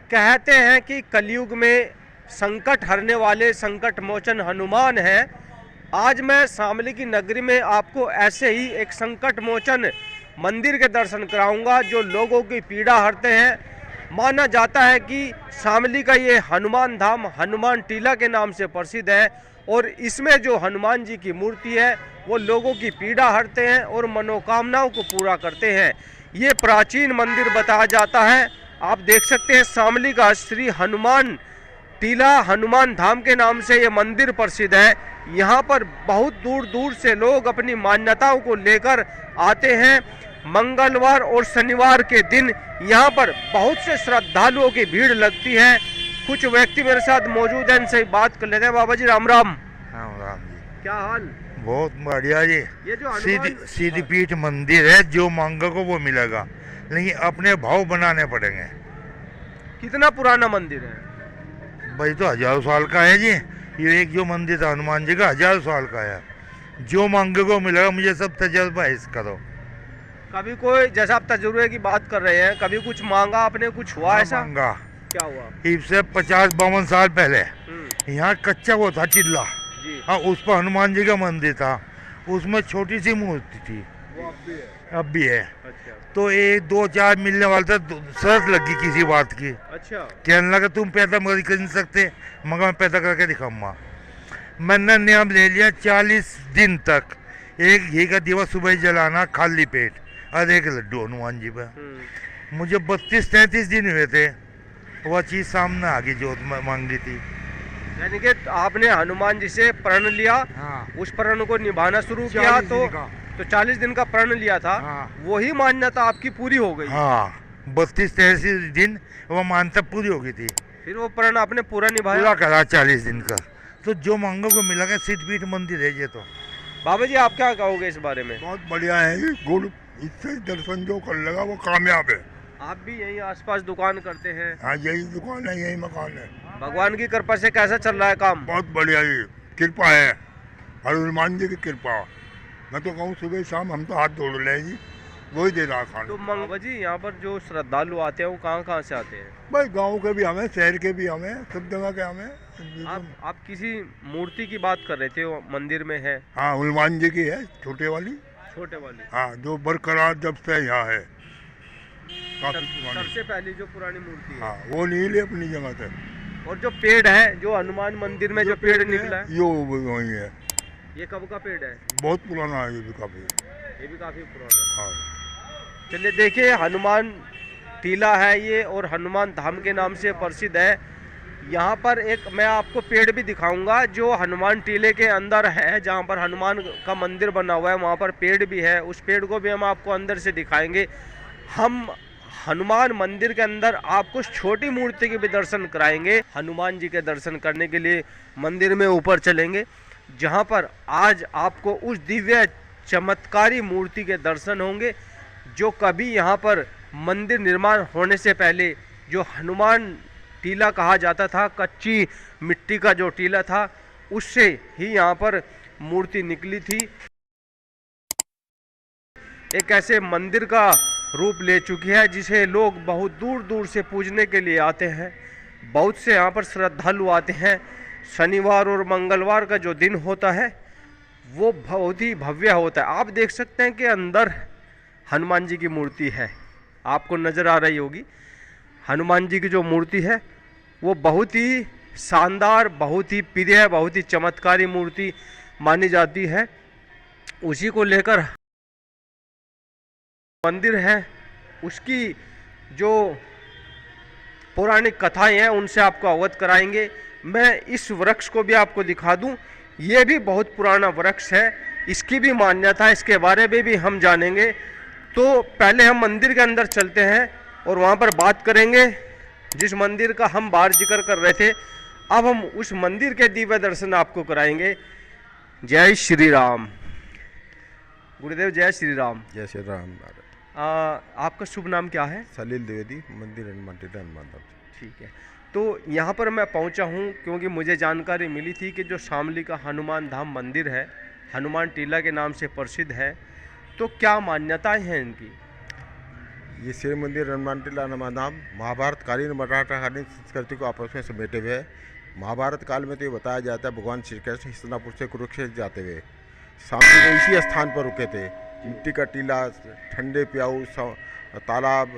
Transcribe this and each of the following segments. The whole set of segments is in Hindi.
कहते हैं कि कलयुग में संकट हरने वाले संकट मोचन हनुमान हैं। आज मैं शामली की नगरी में आपको ऐसे ही एक संकट मोचन मंदिर के दर्शन कराऊंगा जो लोगों की पीड़ा हरते हैं। माना जाता है कि शामली का ये हनुमान धाम हनुमान टीला के नाम से प्रसिद्ध है और इसमें जो हनुमान जी की मूर्ति है वो लोगों की पीड़ा हरते हैं और मनोकामनाओं को पूरा करते हैं। ये प्राचीन मंदिर बताया जाता है। आप देख सकते हैं शामली का श्री हनुमान टीला हनुमान धाम के नाम से ये मंदिर प्रसिद्ध है। यहाँ पर बहुत दूर दूर से लोग अपनी मान्यताओं को लेकर आते हैं। मंगलवार और शनिवार के दिन यहाँ पर बहुत से श्रद्धालुओं की भीड़ लगती है। कुछ व्यक्ति मेरे साथ मौजूद हैं, इनसे बात कर लेते हैं। बाबा जी राम राम। राम राम जी। क्या हाल? बहुत बढ़िया जी। ये जो सीधी पीठ मंदिर है, जो मांगोगे वो मिलेगा, लेकिन अपने भाव बनाने पड़ेंगे। कितना पुराना मंदिर है भाई? तो हजारों साल का है जी। ये एक जो मंदिर था हनुमान जी का, 1000 साल का है। जो मांगोगे वो मिलेगा। मुझे सब तजर्बा है इसका। तो कभी कोई, जैसा आप तजुर्बे की बात कर रहे हैं, कभी कुछ मांगा आपने, कुछ हुआ ऐसा? मांगा। क्या हुआ? इससे 50-52 साल पहले यहाँ कच्चा वो था टिल्ला। हाँ, उस पर हनुमान जी का मंदिर था। उसमें छोटी सी मूर्ति थी, वो अब भी है। अच्छा। तो 1-2-4 मिलने वाले था। शर्त लगी किसी बात की। अच्छा। कहने लगा तुम पैदा कर नहीं सकते, मगर मैं पैदा करके दिखाऊंगा। मैंने नियम ले लिया 40 दिन तक एक घी का दिवा सुबह ही जलाना खाली पेट और एक लड्डू हनुमान जी पे। मुझे 32-33 दिन हुए थे, वह चीज़ सामने आ गई जो मांगी थी। यानी कि आपने हनुमान जी से प्रण लिया। हाँ। उस प्रण को निभाना शुरू किया तो 40 दिन का प्रण लिया था। हाँ। वही मान्यता आपकी पूरी हो गई। हाँ, 32-33 दिन वो मान्यता पूरी हो गई थी। फिर वो प्रण आपने पूरा निभाया? पूरा करा 40 दिन का। तो जो मांगो को मिलेगा। सिद्धपीठ मंदिर है ये। तो बाबा जी आप क्या कहोगे इस बारे में? बहुत बढ़िया है ये गुड़। इससे दर्शन जो कर लेगा वो कामयाब है। आप भी यही आसपास दुकान करते हैं? हाँ, यही दुकान है, यही मकान है। भगवान की कृपा से कैसा चल रहा है काम? बहुत बढ़िया, ये कृपा है, हनुमान जी की कृपा। मैं तो कहूँ सुबह शाम हम तो हाथ जोड़ रहे हैं जी, वही दे रहा खाना। तो बाबा जी यहाँ पर जो श्रद्धालु आते हैं वो कहाँ कहाँ से आते हैं? भाई गांव के भी हमें, शहर के भी हमें, सब जगह के हमें। आप किसी मूर्ति की बात कर रहे थे, वो मंदिर में है? हाँ, हनुमान जी की है, छोटे वाली। छोटे वाली? हाँ, जो बरकरार जब से यहाँ है, काफी पुरानी। सबसे पहली जो पुरानी मूर्ति है। हाँ, वो नहीं ले अपनी जगह से। और जो पेड़ है, जो हनुमान मंदिर में जो पेड़ निकला है, यो वही है। ये कब का पेड़ है? बहुत पुराना है ये भी काफी। ये भी काफी पुराना है। हाँ। चलिए देखिए, हनुमान टीला है ये और हनुमान धाम के नाम से प्रसिद्ध है। यहाँ पर एक मैं आपको पेड़ भी दिखाऊंगा जो हनुमान टीले के अंदर है, जहाँ पर हनुमान का मंदिर बना हुआ है। वहाँ पर पेड़ भी है, उस पेड़ को भी हम आपको अंदर से दिखाएंगे। हम हनुमान मंदिर के अंदर आपको छोटी मूर्ति के भी दर्शन कराएंगे। हनुमान जी के दर्शन करने के लिए मंदिर में ऊपर चलेंगे, जहाँ पर आज आपको उस दिव्य चमत्कारी मूर्ति के दर्शन होंगे जो कभी यहाँ पर मंदिर निर्माण होने से पहले जो हनुमान टीला कहा जाता था, कच्ची मिट्टी का जो टीला था, उससे ही यहाँ पर मूर्ति निकली थी। एक ऐसे मंदिर का रूप ले चुकी है जिसे लोग बहुत दूर दूर से पूजने के लिए आते हैं। बहुत से यहाँ पर श्रद्धालु आते हैं। शनिवार और मंगलवार का जो दिन होता है वो बहुत ही भव्य होता है। आप देख सकते हैं कि अंदर हनुमान जी की मूर्ति है, आपको नज़र आ रही होगी। हनुमान जी की जो मूर्ति है वो बहुत ही शानदार, बहुत ही प्रिय, बहुत ही चमत्कारी मूर्ति मानी जाती है। उसी को लेकर मंदिर है, उसकी जो पौराणिक कथाएं हैं उनसे आपको अवगत कराएंगे। मैं इस वृक्ष को भी आपको दिखा दूं। ये भी बहुत पुराना वृक्ष है, इसकी भी मान्यता है, इसके बारे में भी हम जानेंगे। तो पहले हम मंदिर के अंदर चलते हैं और वहाँ पर बात करेंगे जिस मंदिर का हम बाहर जिक्र कर रहे थे। अब हम उस मंदिर के दिव्य दर्शन आपको कराएंगे। जय श्री राम। गुरुदेव जय श्री राम। जय श्री राम। आपका शुभ नाम क्या है? सलील द्विवेदी, मंदिर हनुमान टीला हनुमान धाम। ठीक है। तो यहाँ पर मैं पहुँचा हूँ क्योंकि मुझे जानकारी मिली थी कि जो शामली का हनुमान धाम मंदिर है, हनुमान टीला के नाम से प्रसिद्ध है। तो क्या मान्यताएं हैं इनकी? ये शिव मंदिर हनुमान टीला नाम महाभारत कालीन मराठा कालीन संस्कृति को आपस में समेटे हुए है। महाभारत काल में तो ये बताया जाता है भगवान श्री कृष्ण हस्तिनापुर से कुरुक्षेत्र जाते हुए शांति को इसी स्थान पर रुके थे। मिट्टी का टीला, ठंडे प्याऊ, तालाब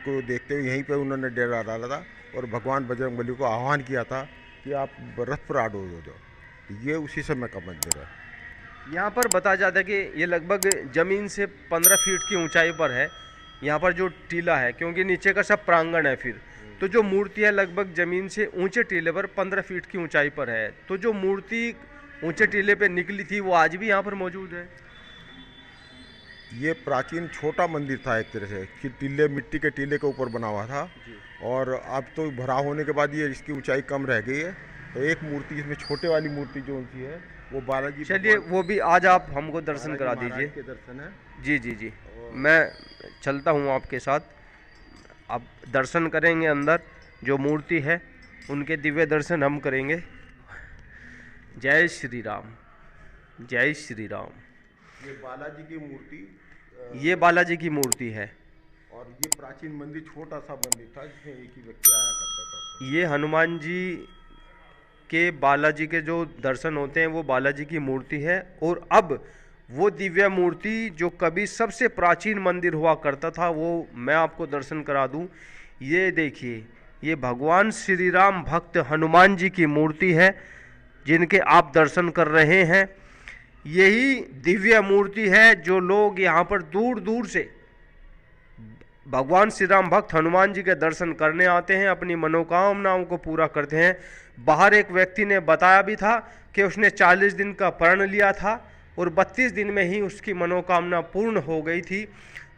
को देखते हुए यहीं पे उन्होंने डेरा डाला था और भगवान बजरंगबली को आह्वान किया था कि आप रथ पर आरूढ़ हो जाओ। ये उसी समय का मंदिर है। यहाँ पर बताया जाता है कि ये लगभग ज़मीन से 15 फीट की ऊंचाई पर है। यहाँ पर जो टीला है, क्योंकि नीचे का सब प्रांगण है, फिर तो जो मूर्ति है लगभग ज़मीन से ऊंचे टीले पर 15 फीट की ऊंचाई पर है। तो जो मूर्ति ऊंचे टीले पे निकली थी वो आज भी यहाँ पर मौजूद है। ये प्राचीन छोटा मंदिर था एक तरह से कि टीले, मिट्टी के टीले के ऊपर बना हुआ था और अब तो भराव होने के बाद ये इसकी ऊंचाई कम रह गई है। तो एक मूर्ति इसमें छोटे वाली मूर्ति जो उनकी है वो बालाजी, चलिए वो भी आज आप हमको दर्शन करा दीजिए। के दर्शन है। जी जी जी, मैं चलता हूँ आपके साथ। आप दर्शन करेंगे, अंदर जो मूर्ति है उनके दिव्य दर्शन हम करेंगे। जय श्री राम, जय श्री राम। ये बालाजी की मूर्ति, ये बालाजी की मूर्ति है और ये प्राचीन मंदिर छोटा सा मंदिर था जिसमें एक ही व्यक्ति आया करता था। ये हनुमान जी के, बालाजी के जो दर्शन होते हैं वो बालाजी की मूर्ति है। और अब वो दिव्य मूर्ति जो कभी सबसे प्राचीन मंदिर हुआ करता था वो मैं आपको दर्शन करा दूं। ये देखिए, ये भगवान श्री राम भक्त हनुमान जी की मूर्ति है जिनके आप दर्शन कर रहे हैं। यही दिव्य मूर्ति है जो लोग यहाँ पर दूर दूर से भगवान श्री राम भक्त हनुमान जी के दर्शन करने आते हैं, अपनी मनोकामनाओं को पूरा करते हैं। बाहर एक व्यक्ति ने बताया भी था कि उसने 40 दिन का प्रण लिया था और 32 दिन में ही उसकी मनोकामना पूर्ण हो गई थी।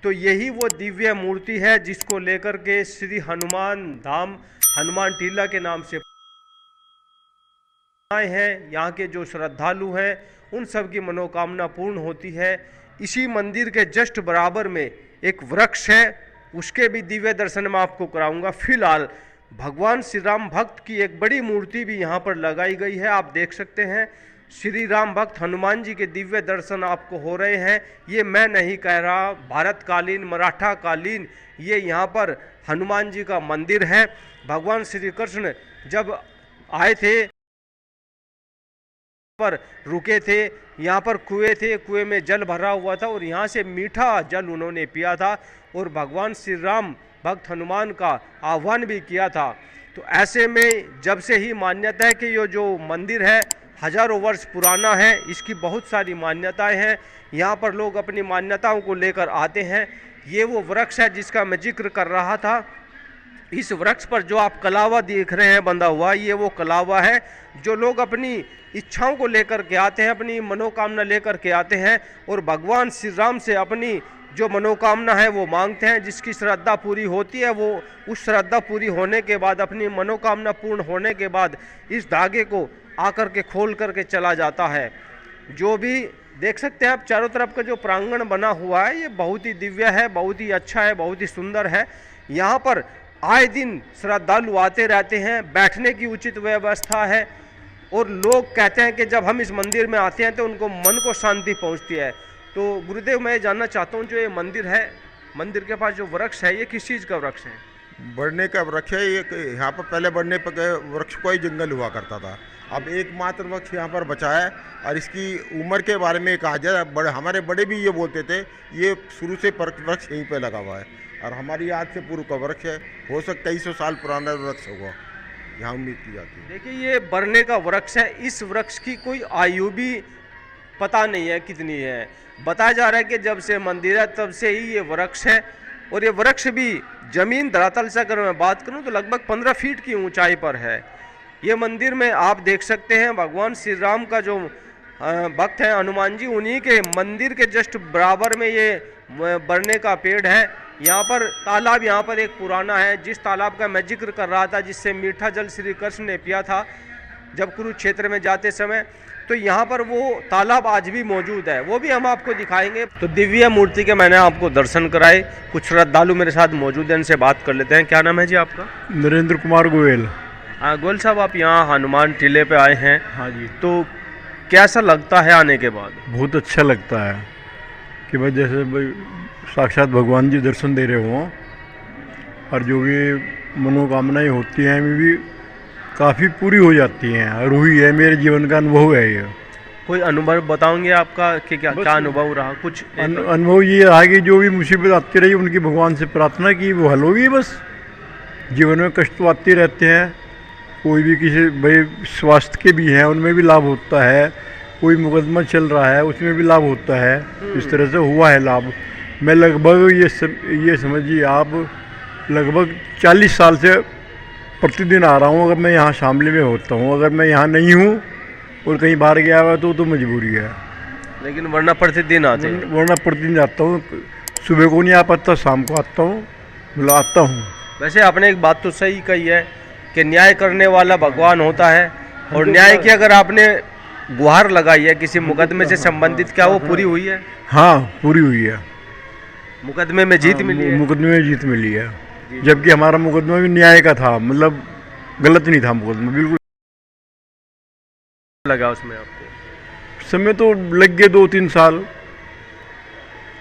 तो यही वो दिव्य मूर्ति है जिसको लेकर के श्री हनुमान धाम, हनुमान टीला के नाम से आए हैं। यहाँ के जो श्रद्धालु हैं उन सब की मनोकामना पूर्ण होती है। इसी मंदिर के जस्ट बराबर में एक वृक्ष है, उसके भी दिव्य दर्शन मैं आपको कराऊंगा। फिलहाल भगवान श्री राम भक्त की एक बड़ी मूर्ति भी यहाँ पर लगाई गई है, आप देख सकते हैं। श्री राम भक्त हनुमान जी के दिव्य दर्शन आपको हो रहे हैं। ये मैं नहीं कह रहा, भारत कालीन, मराठा कालीन ये यहाँ पर हनुमान जी का मंदिर है। भगवान श्री कृष्ण जब आए थे पर रुके थे, यहाँ पर कुएं थे, कुएं में जल भरा हुआ था और यहाँ से मीठा जल उन्होंने पिया था और भगवान श्री राम भक्त हनुमान का आह्वान भी किया था। तो ऐसे में जब से ही मान्यता है कि ये जो मंदिर है हजारों वर्ष पुराना है, इसकी बहुत सारी मान्यताएं हैं। यहाँ पर लोग अपनी मान्यताओं को लेकर आते हैं। ये वो वृक्ष है जिसका मैं जिक्र कर रहा था। इस वृक्ष पर जो आप कलावा देख रहे हैं बंधा हुआ, ये वो कलावा है जो लोग अपनी इच्छाओं को लेकर के आते हैं, अपनी मनोकामना लेकर के आते हैं और भगवान श्री राम से अपनी जो मनोकामना है वो मांगते हैं। जिसकी श्रद्धा पूरी होती है वो उस श्रद्धा पूरी होने के बाद, अपनी मनोकामना पूर्ण होने के बाद इस धागे को आकर के खोल करके चला जाता है। जो भी देख सकते हैं आप, चारों तरफ का जो प्रांगण बना हुआ है ये बहुत ही दिव्य है, बहुत ही अच्छा है, बहुत ही सुंदर है। यहाँ पर आए दिन श्रद्धालु आते रहते हैं, बैठने की उचित व्यवस्था है और लोग कहते हैं कि जब हम इस मंदिर में आते हैं तो उनको मन को शांति पहुंचती है। तो गुरुदेव, मैं जानना चाहता हूं, जो ये मंदिर है, मंदिर के पास जो वृक्ष है ये किस चीज़ का वृक्ष है? बढ़ने का वृक्ष है ये। यहाँ पर पहले बढ़ने पर वृक्ष को ही जंगल हुआ करता था, अब एकमात्र वृक्ष यहाँ पर बचा है। और इसकी उम्र के बारे में कहा जाए, हमारे बड़े भी ये बोलते थे, ये शुरू से वृक्ष यहीं पे लगा हुआ है और हमारी याद से पूर्व का वृक्ष है। हो सकता है 200 साल पुराना वृक्ष होगा, यहाँ उम्मीद की जाती है। देखिए, ये बढ़ने का वृक्ष है। इस वृक्ष की कोई आयु भी पता नहीं है कितनी है। बताया जा रहा है कि जब से मंदिर है तब से ही ये वृक्ष है और ये वृक्ष भी जमीन धरातल से अगर मैं बात करूं तो लगभग 15 फीट की ऊंचाई पर है। ये मंदिर में आप देख सकते हैं भगवान श्री राम का जो भक्त है हनुमान जी, उन्हीं के मंदिर के जस्ट बराबर में ये बढ़ने का पेड़ है। यहाँ पर तालाब, यहाँ पर एक पुराना है, जिस तालाब का मैं जिक्र कर रहा था, जिससे मीठा जल श्री कृष्ण ने पिया था जब कुरुक्षेत्र में जाते समय। तो यहाँ पर वो तालाब आज भी मौजूद है, वो भी हम आपको दिखाएंगे। तो दिव्य मूर्ति के मैंने आपको दर्शन कराए। कुछ श्रद्धालु मेरे साथ मौजूद हैं, इनसे बात कर लेते हैं। क्या नाम है जी आपका? नरेंद्र कुमार गोयल। हाँ गोयल साहब, आप यहाँ हनुमान टीले पे आए हैं। हाँ जी। तो कैसा लगता है आने के बाद? बहुत अच्छा लगता है कि भाई जैसे भाई साक्षात भगवान जी दर्शन दे रहे हों और जो भी मनोकामनाएं होती हैं वे भी काफ़ी पूरी हो जाती हैं और हुई है। मेरे जीवन का अनुभव है ये। कोई अनुभव बताओगे आपका कि क्या क्या अनुभव रहा कुछ? अनुभव ये रहा कि जो भी मुसीबत आती रही उनकी भगवान से प्रार्थना की वो हल होगी। बस जीवन में कष्ट तो आते रहते हैं, कोई भी किसी भाई स्वास्थ्य के भी हैं उनमें भी लाभ होता है, कोई मुकदमा चल रहा है उसमें भी लाभ होता है। इस तरह से हुआ है लाभ। मैं लगभग ये समझिए आप लगभग 40 साल से प्रतिदिन आ रहा हूँ। अगर मैं यहाँ शामली में होता हूँ, अगर मैं यहाँ नहीं हूँ और कहीं बाहर गया हुआ तो मजबूरी है, लेकिन वरना प्रतिदिन आते हैं? वरना प्रतिदिन आता हूँ। सुबह को नहीं आ पाता, शाम को आता हूँ, मतलब आता हूँ। वैसे आपने एक बात तो सही कही है कि न्याय करने वाला भगवान होता है, और न्याय की अगर आपने गुहार लगाई है किसी मुकदमे से संबंधित, क्या वो पूरी हुई है? हाँ, पूरी हुई है। मुकदमे में जीत मिली है? मुकदमे में जीत मिली है, जबकि हमारा मुकदमा भी न्याय का था, मतलब गलत नहीं था मुकदमा, बिल्कुल। लगा उसमें आपको? समय तो लग गए 2-3 साल।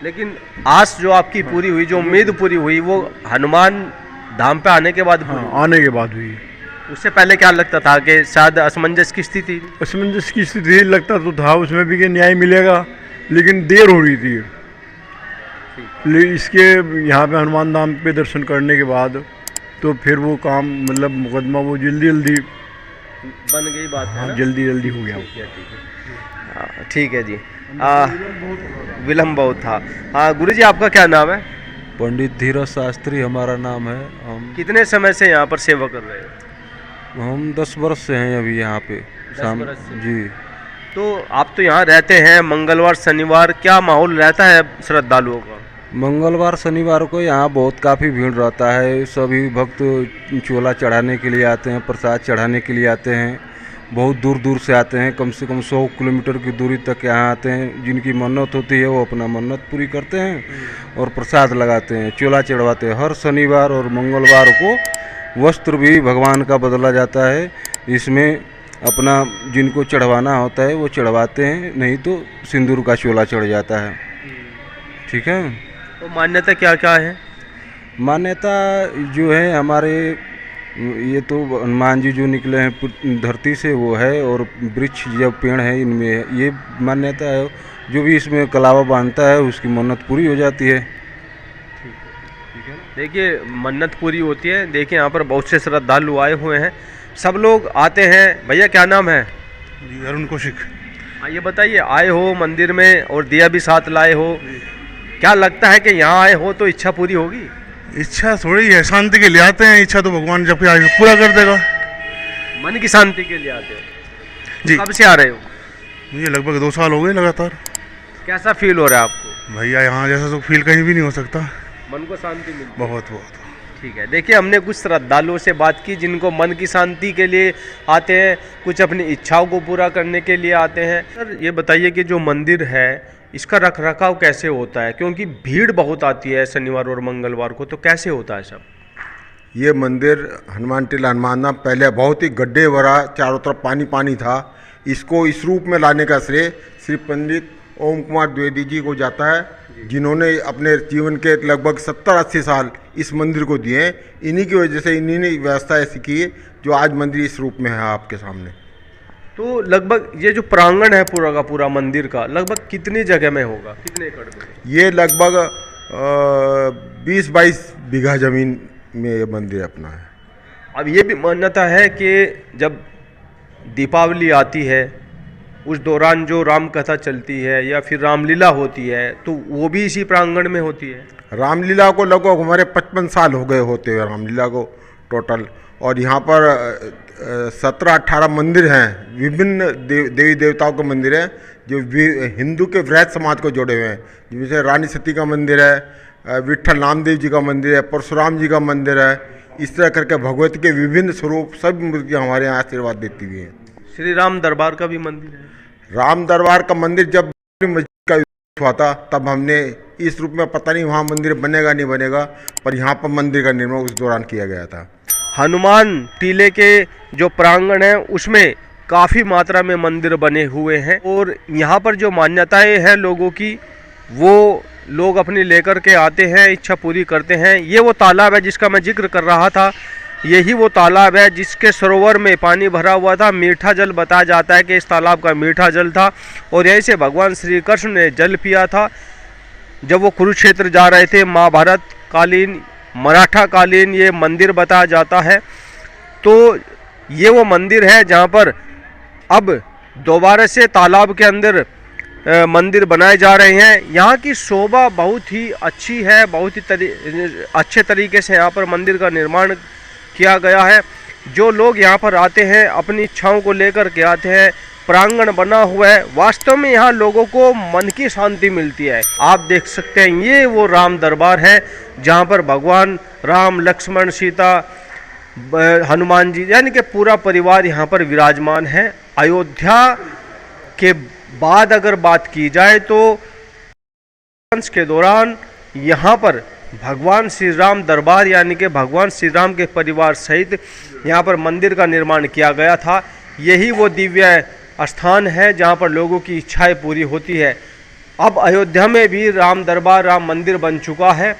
लेकिन आस जो आपकी पूरी हुई, जो उम्मीद पूरी हुई, वो हनुमान धाम पे आने के बाद पूरी? हाँ, आने के बाद हुई। उससे पहले क्या लगता था कि शायद असमंजस की स्थिति? असमंजस की स्थिति लगता तो था उसमें भी कि न्याय मिलेगा, लेकिन देर हो रही थी। इसके यहाँ पे हनुमान धाम पे दर्शन करने के बाद तो फिर वो काम, मतलब मुकदमा वो जल्दी बन गई बात है ना? जल्दी हो गया। ठीक है जी। विलम्ब बहुत था। हाँ गुरु जी, आपका क्या नाम है? पंडित धीरज शास्त्री हमारा नाम है। हम कितने समय से यहाँ पर सेवा कर रहे हैं? हम 10 वर्ष से हैं अभी यहाँ पे। 10 वर्ष से? जी। तो आप तो यहाँ रहते हैं, मंगलवार शनिवार क्या माहौल रहता है श्रद्धालुओं का? मंगलवार शनिवार को यहाँ बहुत काफ़ी भीड़ रहता है। सभी भक्त चोला चढ़ाने के लिए आते हैं, प्रसाद चढ़ाने के लिए आते हैं। बहुत दूर दूर से आते हैं, कम से कम 100 किलोमीटर की दूरी तक यहाँ आते हैं। जिनकी मन्नत होती है वो अपना मन्नत पूरी करते हैं और प्रसाद लगाते हैं, चोला चढ़वाते हैं। हर शनिवार और मंगलवार को वस्त्र भी भगवान का बदला जाता है। इसमें अपना जिनको चढ़वाना होता है वो चढ़वाते हैं, नहीं तो सिंदूर का चोला चढ़ जाता है। ठीक है। तो मान्यता क्या क्या है? मान्यता जो है हमारे, ये तो हनुमान जी जो निकले हैं धरती से वो है, और वृक्ष जब पेड़ है इनमें ये मान्यता है। जो भी इसमें कलावा बांधता है उसकी मन्नत पूरी हो जाती है। देखिए मन्नत पूरी होती है। देखिए यहाँ पर बहुत से श्रद्धालु आए हुए हैं, सब लोग आते हैं। भैया क्या नाम है? जी, अरुण कौशिक। हाँ, ये बताइए, आए हो मंदिर में और दिया भी साथ लाए हो, क्या लगता है कि यहाँ आए हो तो इच्छा पूरी होगी? इच्छा थोड़ी है, शांति के लिए आते हैं। इच्छा तो भगवान जब पूरा कर देगा। मन की शांति के लिए आते हो? जी। कब से आ रहे हो? मुझे लगभग 2 साल हो गए लगातार। कैसा फील हो रहा है आपको? भैया यहाँ जैसा तो फील कहीं भी नहीं हो सकता। मन को शांति मिलती है? बहुत। ठीक है। देखिए हमने कुछ श्रद्धालुओं से बात की जिनको मन की शांति के लिए आते हैं, कुछ अपनी इच्छाओं को पूरा करने के लिए आते हैं। सर ये बताइए कि जो मंदिर है इसका रख रखाव कैसे होता है, क्योंकि भीड़ बहुत आती है शनिवार और मंगलवार को, तो कैसे होता है सब? ये मंदिर हनुमान टीला हनुमान धाम पहले बहुत ही गड्ढे भरा, चारों तरफ पानी पानी था। इसको इस रूप में लाने का श्रेय श्री पंडित ओम कुमार द्विवेदी जी को जाता है, जिन्होंने अपने जीवन के लगभग 70-80 साल इस मंदिर को दिए हैं। इन्हीं की वजह से इन्हीं ने व्यवस्था ऐसी की है जो आज मंदिर इस रूप में है आपके सामने। तो लगभग ये जो प्रांगण है पूरा का पूरा मंदिर का, लगभग कितनी जगह में होगा, कितने एकड़ में? ये लगभग 20-22 बीघा जमीन में ये मंदिर अपना है। अब ये भी मान्यता है कि जब दीपावली आती है उस दौरान जो राम कथा चलती है या फिर रामलीला होती है तो वो भी इसी प्रांगण में होती है? रामलीला को लगभग हमारे 55 साल हो गए होते हुए रामलीला को टोटल। और यहाँ पर 17-18 मंदिर हैं, विभिन्न देवी देवताओं के मंदिर हैं जो हिंदू के वृहद समाज को जोड़े हुए हैं। जैसे रानी सती का मंदिर है, विट्ठल नामदेव जी का मंदिर है, परशुराम जी का मंदिर है। इस तरह करके भगवती के विभिन्न स्वरूप सभी मूर्तियाँ हमारे यहाँ आशीर्वाद देती हुई हैं। श्री राम दरबार का भी मंदिर है? राम दरबार का मंदिर जब मस्जिद का हुआ था तब हमने इस रूप में, पता नहीं वहाँ मंदिर बनेगा नहीं बनेगा, पर यहाँ पर मंदिर का निर्माण उस दौरान किया गया था। हनुमान टीले के जो प्रांगण है उसमें काफ़ी मात्रा में मंदिर बने हुए हैं और यहाँ पर जो मान्यताएं हैं लोगों की वो लोग अपनी लेकर के आते हैं, इच्छा पूरी करते हैं। ये वो तालाब है जिसका मैं जिक्र कर रहा था, यही वो तालाब है जिसके सरोवर में पानी भरा हुआ था। मीठा जल बताया जाता है कि इस तालाब का मीठा जल था और यहीं से भगवान श्री कृष्ण ने जल पिया था जब वो कुरुक्षेत्र जा रहे थे। महाभारत कालीन, मराठा कालीन ये मंदिर बताया जाता है। तो ये वो मंदिर है जहाँ पर अब दोबारा से तालाब के अंदर मंदिर बनाए जा रहे हैं। यहाँ की शोभा बहुत ही अच्छी है, बहुत ही अच्छे तरीके से यहाँ पर मंदिर का निर्माण किया गया है। जो लोग यहाँ पर आते हैं अपनी इच्छाओं को लेकर के आते हैं। प्रांगण बना हुआ है, वास्तव में यहाँ लोगों को मन की शांति मिलती है। आप देख सकते हैं ये वो राम दरबार है जहाँ पर भगवान राम, लक्ष्मण, सीता, हनुमान जी यानी कि पूरा परिवार यहाँ पर विराजमान है। अयोध्या के बाद अगर बात की जाए तो वंश के दौरान यहाँ पर भगवान श्री राम दरबार यानी कि भगवान श्री राम के परिवार सहित यहाँ पर मंदिर का निर्माण किया गया था। यही वो दिव्य स्थान है जहाँ पर लोगों की इच्छाएं पूरी होती है। अब अयोध्या में भी राम दरबार, राम मंदिर बन चुका है।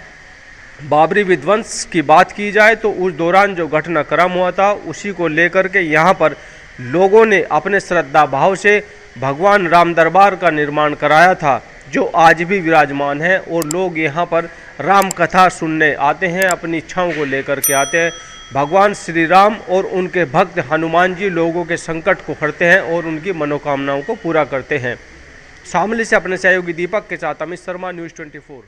बाबरी विध्वंस की बात की जाए तो उस दौरान जो घटनाक्रम हुआ था उसी को लेकर के यहाँ पर लोगों ने अपने श्रद्धा भाव से भगवान राम दरबार का निर्माण कराया था, जो आज भी विराजमान है। और लोग यहाँ पर राम कथा सुनने आते हैं, अपनी इच्छाओं को लेकर के आते हैं। भगवान श्री राम और उनके भक्त हनुमान जी लोगों के संकट को हरते हैं और उनकी मनोकामनाओं को पूरा करते हैं। शामली से अपने सहयोगी दीपक के साथ अमित शर्मा, न्यूज़ 24।